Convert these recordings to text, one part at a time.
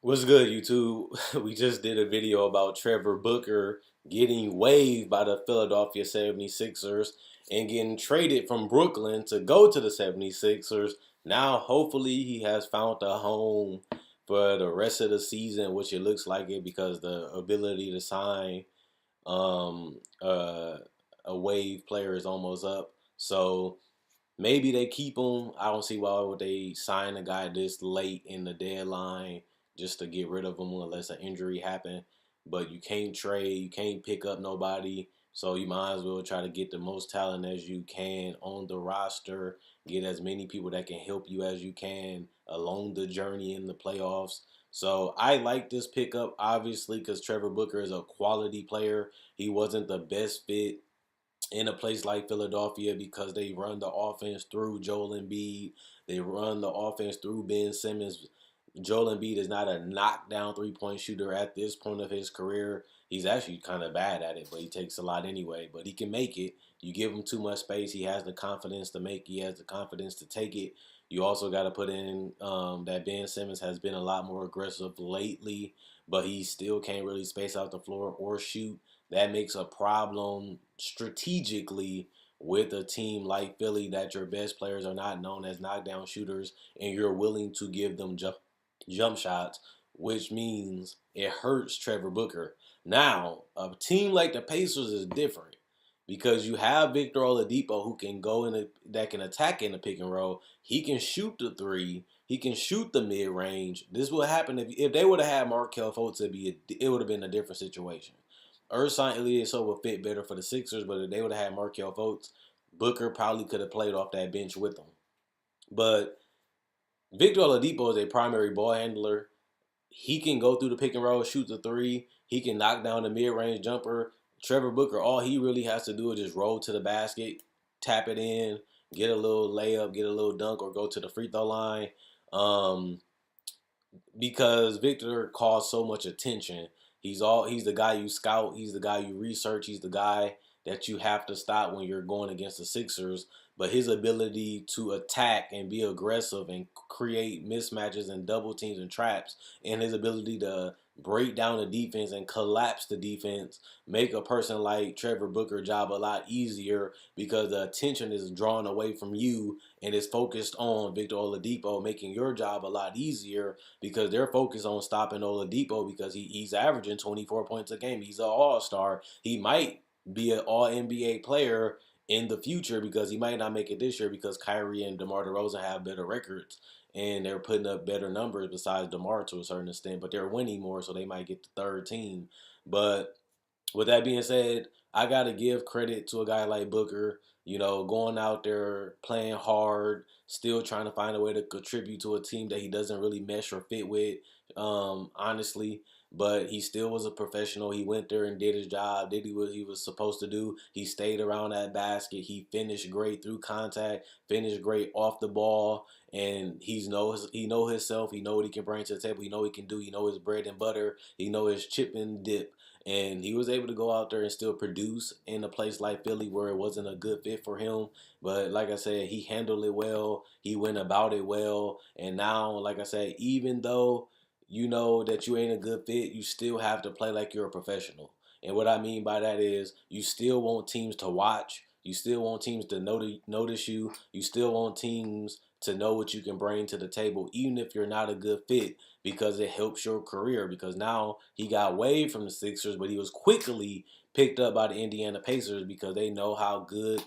What's good, YouTube? We just did a video about Trevor Booker getting waived by the Philadelphia 76ers and getting traded from Brooklyn to go to the 76ers. Now, hopefully, he has found a home for the rest of the season, which it looks like it because the ability to sign um, uh, a wave player is almost up. So maybe they keep him. I don't see why would they sign a guy this late in the deadline just to get rid of him unless an injury happen. But you can't trade, you can't pick up nobody. So you might as well try to get the most talent as you can on the roster. Get as many people that can help you as you can along the journey in the playoffs. So I like this pickup, obviously, because Trevor Booker is a quality player. He wasn't the best fit in a place like Philadelphia because they run the offense through Joel Embiid. They run the offense through Ben Simmons. Joel Embiid is not a knockdown three-point shooter at this point of his career. He's actually kind of bad at it, but he takes a lot anyway. But he can make it. You give him too much space, he has the confidence to make. He has the confidence to take it. You also got to put in that Ben Simmons has been a lot more aggressive lately, but he still can't really space out the floor or shoot. That makes a problem strategically with a team like Philly that your best players are not known as knockdown shooters and you're willing to give them jump shots, which means it hurts Trevor Booker. Now, a team like the Pacers is different because you have Victor Oladipo who can go that can attack in the pick and roll. He can shoot the three. He can shoot the mid range. This would happen if they would have had Markel Fultz. It would have been a different situation. Ersan Ilyasova would fit better for the Sixers, but if they would have had Markel Fultz, Booker probably could have played off that bench with them. But Victor Oladipo is a primary ball handler. He can go through the pick and roll, shoot the three. He can knock down the mid-range jumper. Trevor Booker, all he really has to do is just roll to the basket, tap it in, get a little layup, get a little dunk, or go to the free throw line. Um, because Victor calls so much attention. He's the guy you scout, he's the guy you research, he's the guy that you have to stop when you're going against the Sixers. But his ability to attack and be aggressive and create mismatches and double teams and traps, and his ability to break down the defense and collapse the defense, make a person like Trevor Booker job a lot easier because the attention is drawn away from you and is focused on Victor Oladipo, making your job a lot easier because they're focused on stopping Oladipo because he's averaging 24 points a game. He's an all-star. He might be an all-NBA player in the future because he might not make it this year because Kyrie and DeMar DeRozan have better records and they're putting up better numbers besides DeMar to a certain extent, but they're winning more, so they might get the third team. But with that being said, I got to give credit to a guy like Booker, going out there, playing hard, still trying to find a way to contribute to a team that he doesn't really mesh or fit with, honestly. But he still was a professional. He went there and did his job, did what he was supposed to do. He stayed around that basket. He finished great through contact, finished great off the ball, and he know himself. He know what he can bring to the table. He know what he can do. He know his bread and butter. He know his chip and dip. And he was able to go out there and still produce in a place like Philly where it wasn't a good fit for him. But like I said, he handled it well. He went about it well. And now, like I said, even though you know that you ain't a good fit, you still have to play like you're a professional. And what I mean by that is you still want teams to watch. You still want teams to notice you. You still want teams to know what you can bring to the table, even if you're not a good fit, because it helps your career. Because now he got away from the Sixers, but he was quickly picked up by the Indiana Pacers because they know how good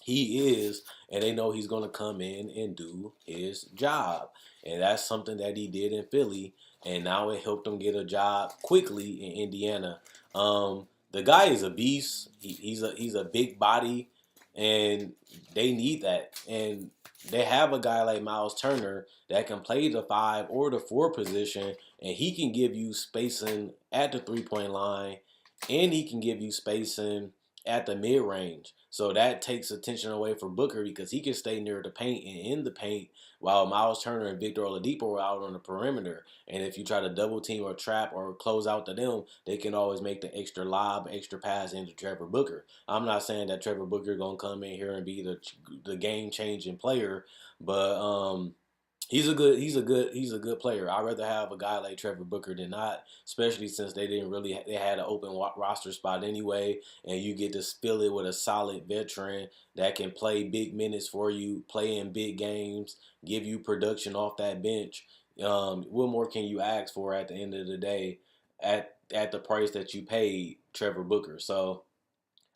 he is, and they know he's going to come in and do his job. And that's something that he did in Philly, and now it helped him get a job quickly in Indiana. The guy is a beast. He's a big body, and they need that. And they have a guy like Miles Turner that can play the 5 or the 4 position, and he can give you spacing at the 3-point line, and he can give you spacing at the mid range. So that takes attention away from Booker because he can stay near the paint and in the paint while Miles Turner and Victor Oladipo are out on the perimeter. And if you try to double team or trap or close out to them, they can always make the extra lob, extra pass into Trevor Booker. I'm not saying that Trevor Booker gonna come in here and be the game changing player, but He's a good player. I'd rather have a guy like Trevor Booker than not, especially since they had an open roster spot anyway, and you get to fill it with a solid veteran that can play big minutes for you, play in big games, give you production off that bench. What more can you ask for at the end of the day at the price that you paid Trevor Booker? So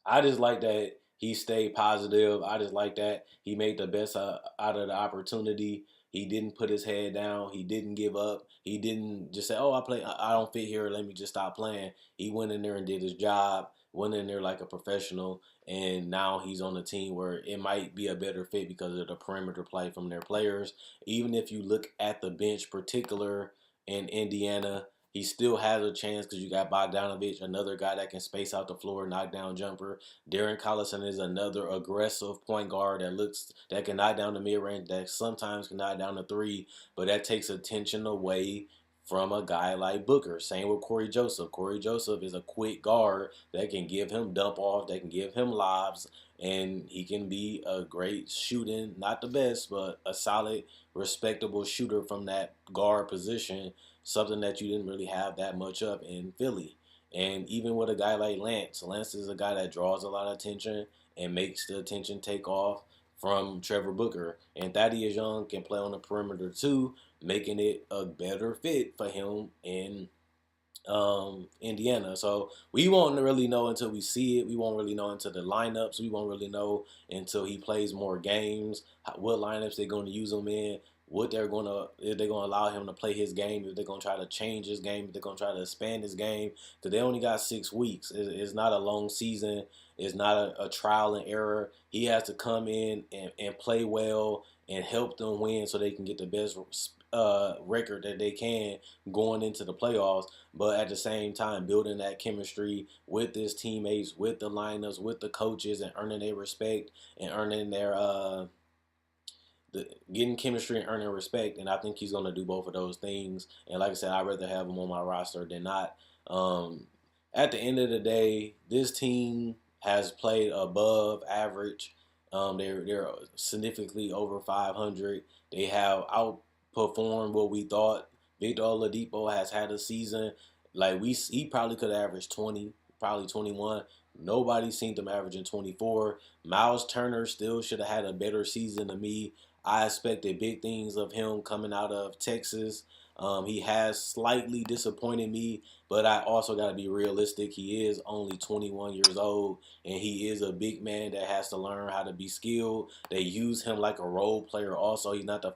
I just like that he stayed positive. I just like that he made the best out of the opportunity. He didn't put his head down. He didn't give up. He didn't just say, "Oh, I don't fit here. Let me just stop playing." He went in there and did his job. Went in there like a professional, and now he's on a team where it might be a better fit because of the perimeter play from their players. Even if you look at the bench, particular in Indiana, he still has a chance because you got Bogdanovich, another guy that can space out the floor, knock down jumper. Darren Collison is another aggressive point guard that can knock down the mid range, that sometimes can knock down the three, but that takes attention away from a guy like Booker. Same with Corey Joseph. Corey Joseph is a quick guard that can give him dump off, that can give him lobs, and he can be a great shooting, not the best, but a solid, respectable shooter from that guard position, something that you didn't really have that much of in Philly. And even with a guy like Lance is a guy that draws a lot of attention and makes the attention take off from Trevor Booker. And Thaddeus Young can play on the perimeter too, making it a better fit for him in Indiana. So we won't really know until we see it. We won't really know until the lineups. We won't really know until he plays more games, what lineups they're going to use him in, what they're going to, if they're going to allow him to play his game, if they're going to try to change his game, if they're going to try to expand his game, because they only got 6 weeks. It's not a long season. It's not a trial and error. He has to come in and play well and help them win so they can get the best record that they can going into the playoffs, but at the same time building that chemistry with his teammates, with the lineups, with the coaches, and earning their respect and earning their getting chemistry and earning respect. And I think he's going to do both of those things. And like I said, I'd rather have him on my roster than not. Um, at the end of the day, this team has played above average. They're significantly over 500. They have outperformed what we thought. Victor Oladipo has had a season like he probably could average 20, probably 21. Nobody seen them averaging 24. Miles Turner still should have had a better season than me. I expected big things of him coming out of Texas. He has slightly disappointed me, but I also got to be realistic. He is only 21 years old, and he is a big man that has to learn how to be skilled. They use him like a role player. Also, he's not the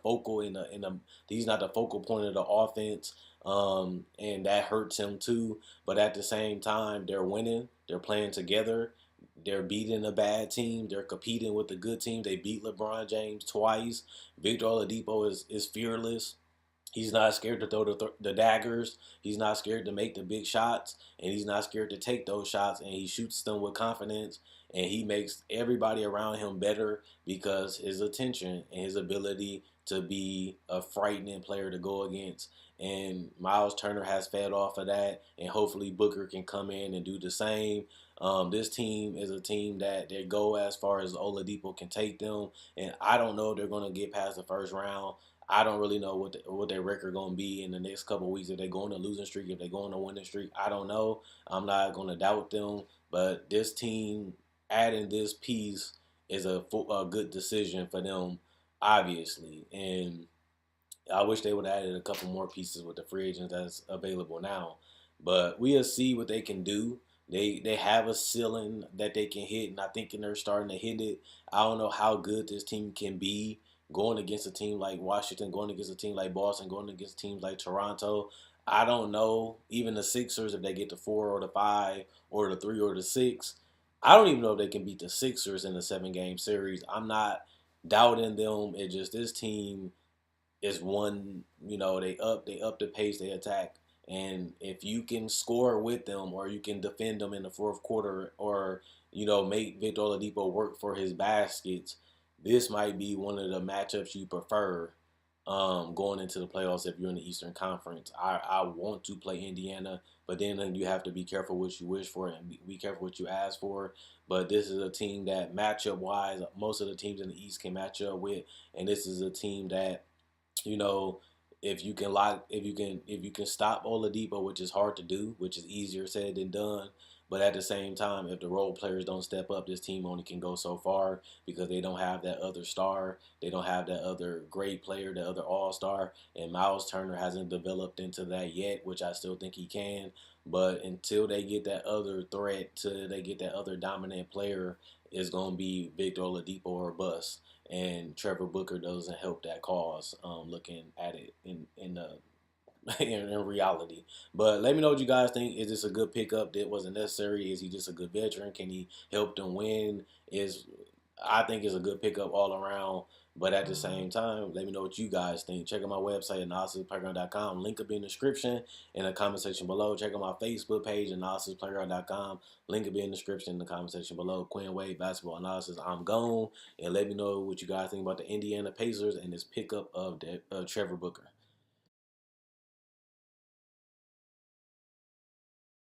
he's not the focal point of the offense, and that hurts him too. But at the same time, they're winning. They're playing together. They're beating a bad team. They're competing with a good team. They beat LeBron James twice. Victor Oladipo is fearless. He's not scared to throw the daggers. He's not scared to make the big shots, and he's not scared to take those shots. And he shoots them with confidence, and he makes everybody around him better because his attention and his ability to be a frightening player to go against. And Miles Turner has fed off of that, and hopefully Booker can come in and do the same. This team is a team that they go as far as Oladipo can take them, and I don't know if they're going to get past the first round. I don't really know what their record going to be in the next couple of weeks. If they go on a losing streak, if they go on a winning streak, I don't know. I'm not going to doubt them, but this team adding this piece is a good decision for them, obviously. And I wish they would have added a couple more pieces with the free agents that's available now. But we'll see what they can do. They have a ceiling that they can hit, and I think they're starting to hit it. I don't know how good this team can be going against a team like Washington, going against a team like Boston, going against teams like Toronto. I don't know. Even the Sixers, if they get the 4 or the 5 or the 3 or the 6, I don't even know if they can beat the Sixers in the 7 game series. I'm not doubting them. It's just this team is one, they up the pace, they attack. And if you can score with them or you can defend them in the fourth quarter or, make Victor Oladipo work for his baskets, this might be one of the matchups you prefer going into the playoffs if you're in the Eastern Conference. I want to play Indiana, but then you have to be careful what you wish for and be careful what you ask for. But this is a team that matchup-wise, most of the teams in the East can match up with, and this is a team that you know, if you can stop Oladipo, which is hard to do, which is easier said than done. But at the same time, if the role players don't step up, this team only can go so far because they don't have that other star. They don't have that other great player, the other all star. And Miles Turner hasn't developed into that yet, which I still think he can. But until they get that other threat, till they get that other dominant player, it's gonna be Victor Oladipo or bust, and Trevor Booker doesn't help that cause. Looking at it in the in reality, but let me know what you guys think. Is this a good pickup that wasn't necessary? Is he just a good veteran? Can he help them win? Is I think it's a good pickup all around. But at the same time, let me know what you guys think. Check out my website, analysisplayground.com. Link will be in the description in the comment section below. Check out my Facebook page, analysisplayground.com. Link will be in the description in the comment section below. Quinn Wade, basketball analysis. I'm gone. And let me know what you guys think about the Indiana Pacers and this pickup of Trevor Booker.